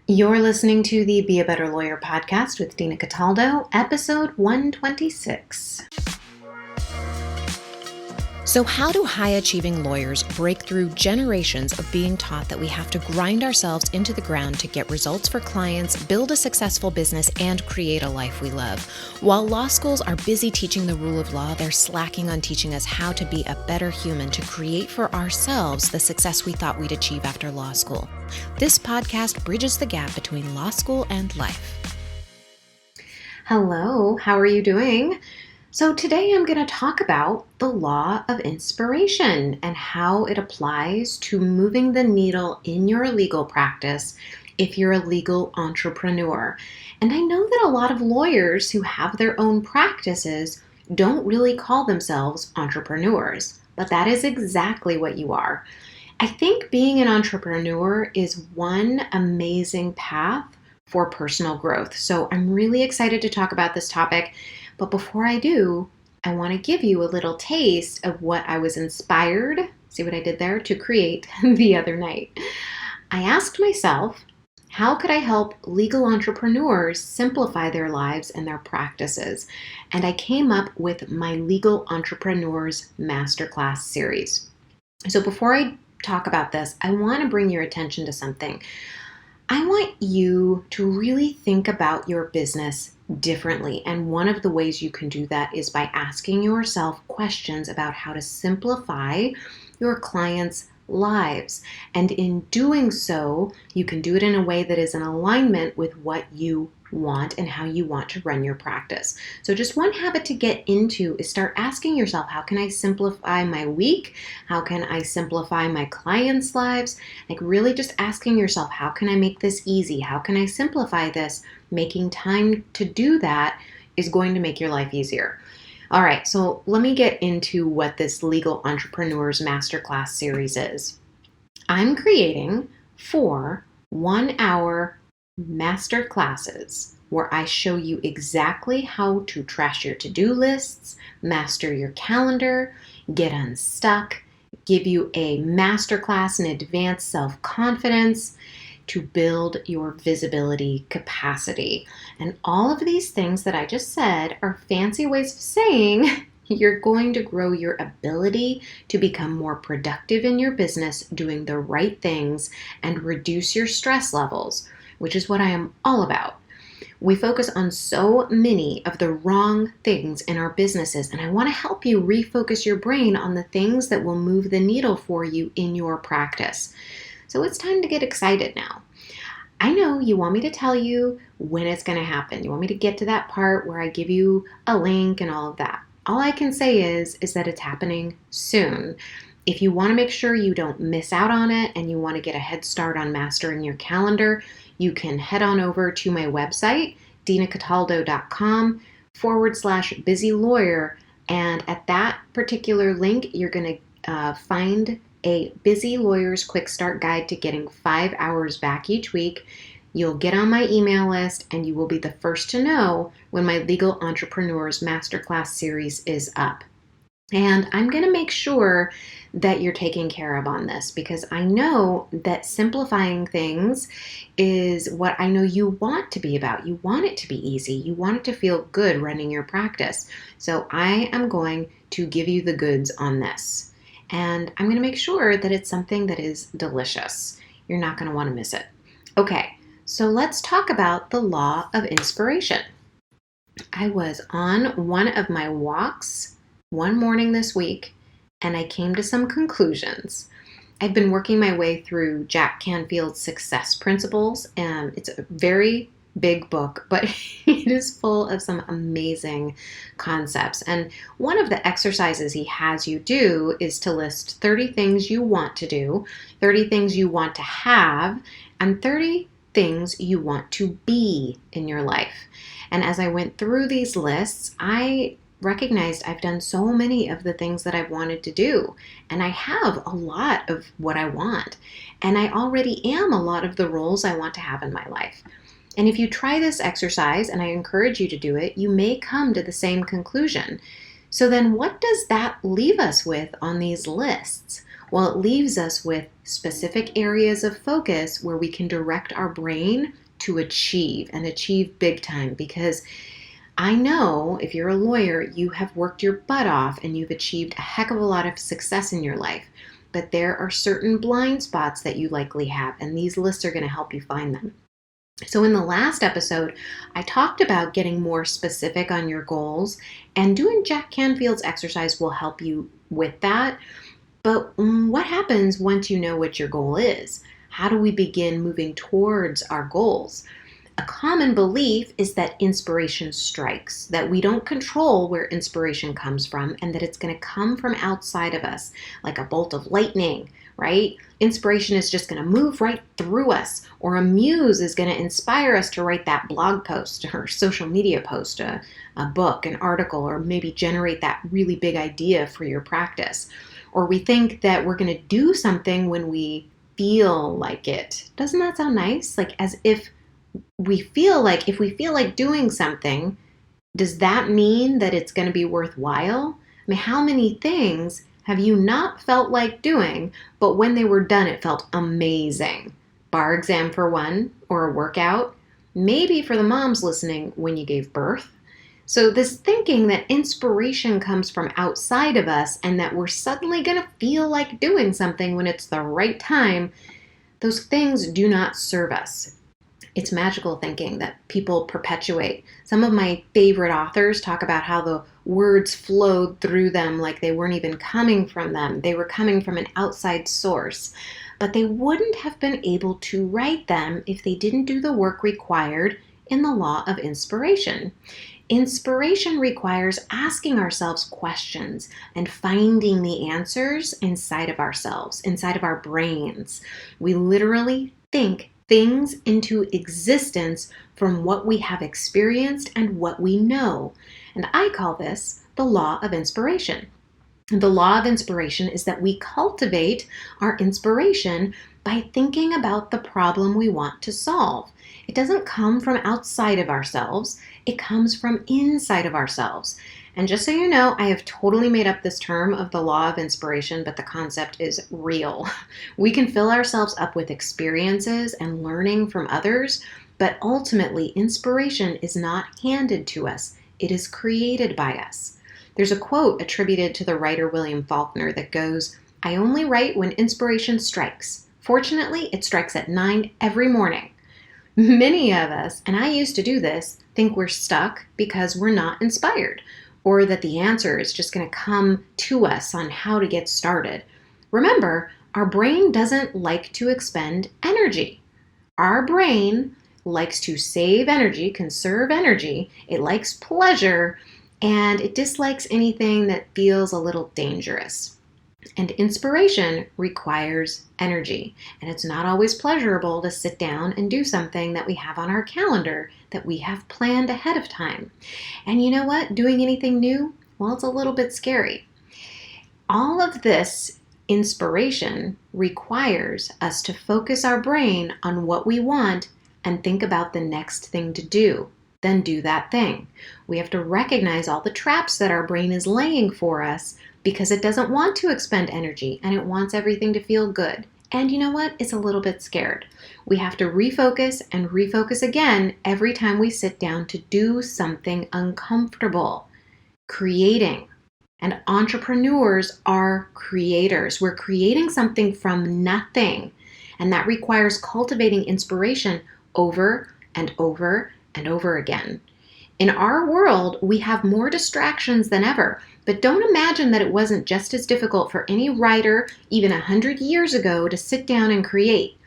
You're listening to the Be a Better Lawyer podcast with Dina Cataldo, episode 126. So how do high-achieving lawyers break through generations of being taught that we have to grind ourselves into the ground to get results for clients, build a successful business, and create a life we love? While law schools are busy teaching the rule of law, they're slacking on teaching us how to be a better human to create for ourselves the success we thought we'd achieve after law school. This podcast bridges the gap between law school and life. Hello, how are you doing? So today I'm going to talk about the law of inspiration and how it applies to moving the needle in your legal practice if you're a legal entrepreneur. And I know that a lot of lawyers who have their own practices don't really call themselves entrepreneurs, but that is exactly what you are. I think being an entrepreneur is one amazing path for personal growth. So I'm really excited to talk about this topic. But before I do, I want to give you a little taste of what I was inspired, see what I did there, to create the other night. I asked myself, how could I help legal entrepreneurs simplify their lives and their practices? And I came up with my Legal Entrepreneurs Masterclass series. So before I talk about this, I want to bring your attention to something. I want you to really think about your business differently. And one of the ways you can do that is by asking yourself questions about how to simplify your clients' lives. And in doing so, you can do it in a way that is in alignment with what you want and how you want to run your practice. So just one habit to get into is start asking yourself, how can I simplify my week? How can I simplify my clients' lives? Like really just asking yourself, how can I make this easy? How can I simplify this? Making time to do that is going to make your life easier. All right, so let me get into what this Legal Entrepreneurs Masterclass series is. I'm creating 4 one-hour master classes where I show you exactly how to trash your to-do lists, master your calendar, get unstuck, give you a masterclass in advanced self-confidence to build your visibility capacity. And all of these things that I just said are fancy ways of saying you're going to grow your ability to become more productive in your business, doing the right things, and reduce your stress levels, which is what I am all about. We focus on so many of the wrong things in our businesses, and I want to help you refocus your brain on the things that will move the needle for you in your practice. So it's time to get excited now. I know you want me to tell you when it's going to happen. You want me to get to that part where I give you a link and all of that. All I can say is that it's happening soon. If you want to make sure you don't miss out on it and you want to get a head start on mastering your calendar, you can head on over to my website, dinacataldo.com/busy-lawyer. And at that particular link, you're going to find a Busy Lawyer's Quick Start Guide to getting 5 hours back each week. You'll get on my email list and you will be the first to know when my Legal Entrepreneurs Masterclass series is up. And I'm going to make sure that you're taken care of on this because I know that simplifying things is what I know you want to be about. You want it to be easy. You want it to feel good running your practice. So I am going to give you the goods on this. And I'm going to make sure that it's something that is delicious. You're not going to want to miss it. Okay, so let's talk about the law of inspiration. I was on one of my walks one morning this week, and I came to some conclusions. I've been working my way through Jack Canfield's Success Principles, and it's a very big book, but it is full of some amazing concepts. And one of the exercises he has you do is to list 30 things you want to do, 30 things you want to have, and 30 things you want to be in your life. And as I went through these lists, I recognized I've done so many of the things that I've wanted to do, and I have a lot of what I want, and I already am a lot of the roles I want to have in my life. And if you try this exercise, and I encourage you to do it, you may come to the same conclusion. So then what does that leave us with on these lists? Well, it leaves us with specific areas of focus where we can direct our brain to achieve and achieve big time, because I know if you're a lawyer, you have worked your butt off and you've achieved a heck of a lot of success in your life. But there are certain blind spots that you likely have, and these lists are going to help you find them. So in the last episode, I talked about getting more specific on your goals, and doing Jack Canfield's exercise will help you with that. But what happens once you know what your goal is? How do we begin moving towards our goals? A common belief is that inspiration strikes, that we don't control where inspiration comes from, and that it's going to come from outside of us, like a bolt of lightning, right? Inspiration is just going to move right through us, or a muse is going to inspire us to write that blog post or social media post, a book, an article, or maybe generate that really big idea for your practice. Or we think that we're going to do something when we feel like it. Doesn't that sound nice? Like as if if we feel like doing something, does that mean that it's going to be worthwhile? I mean, how many things have you not felt like doing, but when they were done, it felt amazing? Bar exam for one, or a workout. Maybe for the moms listening, when you gave birth. So this thinking that inspiration comes from outside of us and that we're suddenly going to feel like doing something when it's the right time, those things do not serve us. It's magical thinking that people perpetuate. Some of my favorite authors talk about how the words flowed through them like they weren't even coming from them. They were coming from an outside source. But they wouldn't have been able to write them if they didn't do the work required in the law of inspiration. Inspiration requires asking ourselves questions and finding the answers inside of ourselves, inside of our brains. We literally think things into existence from what we have experienced and what we know. And I call this the law of inspiration. And the law of inspiration is that we cultivate our inspiration by thinking about the problem we want to solve. It doesn't come from outside of ourselves, it comes from inside of ourselves. And just so you know, I have totally made up this term of the law of inspiration, but the concept is real. We can fill ourselves up with experiences and learning from others, but ultimately, inspiration is not handed to us. It is created by us. There's a quote attributed to the writer William Faulkner that goes, "I only write when inspiration strikes. Fortunately, it strikes at 9 every morning." Many of us, and I used to do this, think we're stuck because we're not inspired, or that the answer is just going to come to us on how to get started. Remember, our brain doesn't like to expend energy. Our brain likes to save energy, conserve energy. It likes pleasure, and it dislikes anything that feels a little dangerous. And inspiration requires energy, and it's not always pleasurable to sit down and do something that we have on our calendar that we have planned ahead of time. And you know what? Doing anything new, well, it's a little bit scary. All of this inspiration requires us to focus our brain on what we want and think about the next thing to do. Then do that thing. We have to recognize all the traps that our brain is laying for us because it doesn't want to expend energy and it wants everything to feel good. And you know what? It's a little bit scared. We have to refocus and refocus again every time we sit down to do something uncomfortable. Creating. And entrepreneurs are creators. We're creating something from nothing. And that requires cultivating inspiration over and over and over again. In our world, we have more distractions than ever, but don't imagine that it wasn't just as difficult for any writer even 100 years ago to sit down and create.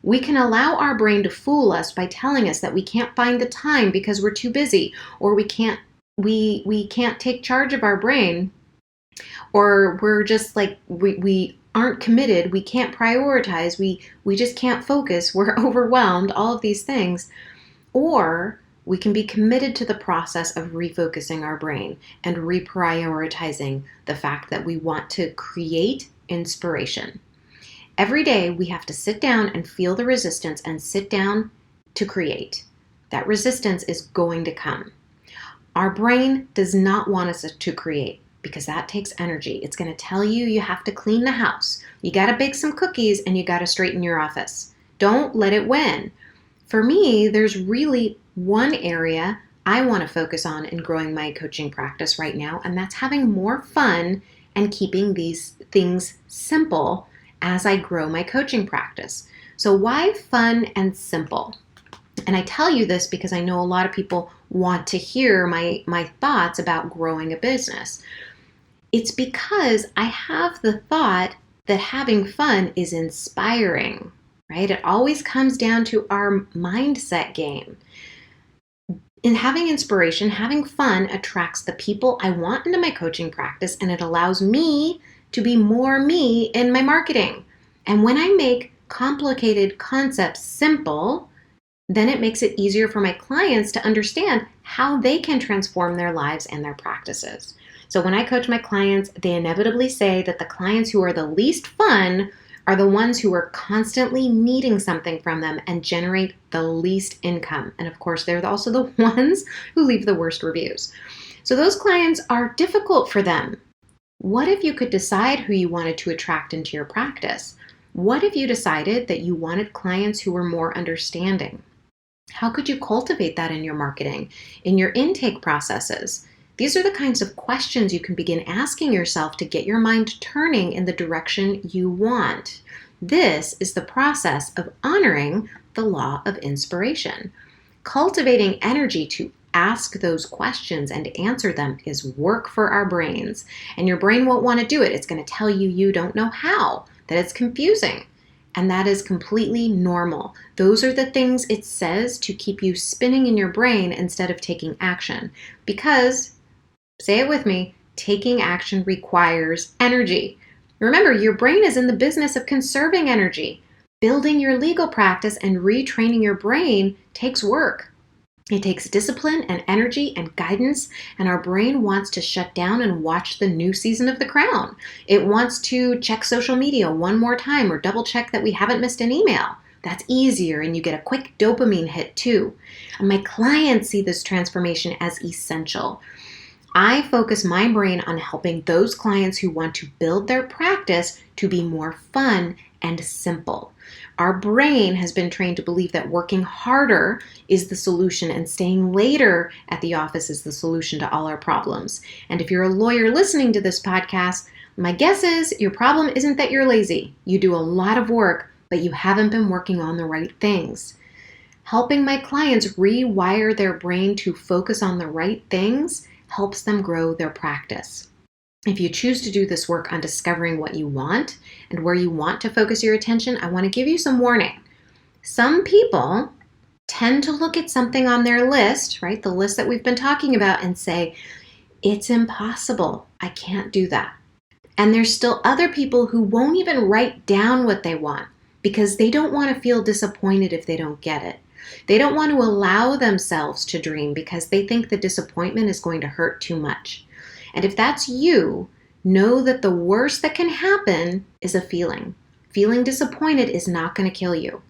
We can allow our brain to fool us by telling us that we can't find the time because we're too busy, or we can't take charge of our brain, or we're just like we aren't committed, we can't prioritize, we just can't focus, we're overwhelmed, all of these things. Or we can be committed to the process of refocusing our brain and reprioritizing the fact that we want to create inspiration. Every day we have to sit down and feel the resistance and sit down to create. That resistance is going to come. Our brain does not want us to create. because that takes energy. It's going to tell you you have to clean the house. You got to bake some cookies and you got to straighten your office. Don't let it win. For me, there's really one area I want to focus on in growing my coaching practice right now, and that's having more fun and keeping these things simple as I grow my coaching practice. So why fun and simple? And I tell you this because I know a lot of people want to hear my thoughts about growing a business. It's because I have the thought that having fun is inspiring, right? It always comes down to our mindset game. In having inspiration, having fun attracts the people I want into my coaching practice, and it allows me to be more me in my marketing. And when I make complicated concepts simple, then it makes it easier for my clients to understand how they can transform their lives and their practices. So when I coach my clients, they inevitably say that the clients who are the least fun are the ones who are constantly needing something from them and generate the least income. And of course, they're also the ones who leave the worst reviews. So those clients are difficult for them. What if you could decide who you wanted to attract into your practice? What if you decided that you wanted clients who were more understanding? How could you cultivate that in your marketing, in your intake processes? These are the kinds of questions you can begin asking yourself to get your mind turning in the direction you want. This is the process of honoring the law of inspiration. Cultivating energy to ask those questions and answer them is work for our brains. And your brain won't want to do it. It's going to tell you you don't know how, that it's confusing. And that is completely normal. Those are the things it says to keep you spinning in your brain instead of taking action. Because, say it with me, taking action requires energy. Remember, your brain is in the business of conserving energy. Building your legal practice and retraining your brain takes work. It takes discipline and energy and guidance, and our brain wants to shut down and watch the new season of The Crown. It wants to check social media one more time or double check that we haven't missed an email. That's easier, and you get a quick dopamine hit too. And my clients see this transformation as essential. I focus my brain on helping those clients who want to build their practice to be more fun and simple. Our brain has been trained to believe that working harder is the solution and staying later at the office is the solution to all our problems. And if you're a lawyer listening to this podcast, my guess is your problem isn't that you're lazy. You do a lot of work, but you haven't been working on the right things. Helping my clients rewire their brain to focus on the right things helps them grow their practice. If you choose to do this work on discovering what you want and where you want to focus your attention, I want to give you some warning. Some people tend to look at something on their list, right, the list that we've been talking about, and say, it's impossible. I can't do that. And there's still other people who won't even write down what they want because they don't want to feel disappointed if they don't get it. They don't want to allow themselves to dream because they think the disappointment is going to hurt too much. And if that's you, know that the worst that can happen is a feeling. Feeling disappointed is not going to kill you.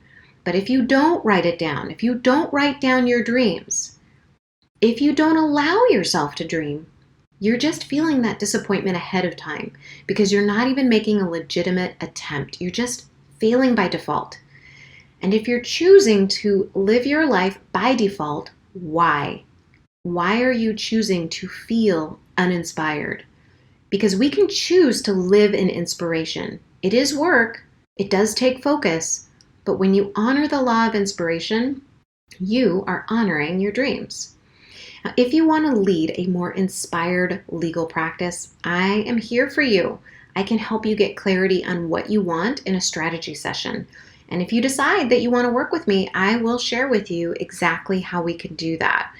But if you don't write it down, if you don't write down your dreams, if you don't allow yourself to dream, you're just feeling that disappointment ahead of time because you're not even making a legitimate attempt. You're just failing by default. And if you're choosing to live your life by default, why? Why are you choosing to feel uninspired? Because we can choose to live in inspiration. It is work. It does take focus. But when you honor the law of inspiration, you are honoring your dreams. Now, if you want to lead a more inspired legal practice, I am here for you. I can help you get clarity on what you want in a strategy session. And if you decide that you want to work with me, I will share with you exactly how we can do that.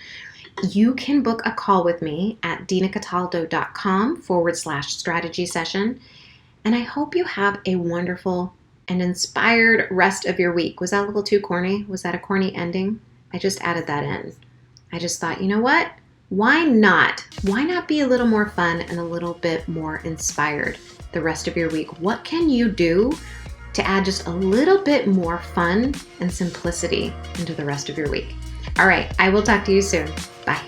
You can book a call with me at dinacataldo.com/strategy session. And I hope you have a wonderful and inspired rest of your week. Was that a little too corny? Was that a corny ending? I just added that in. I just thought, you know what? Why not? Why not be a little more fun and a little bit more inspired the rest of your week? What can you do to add just a little bit more fun and simplicity into the rest of your week? All right, I will talk to you soon. Bye.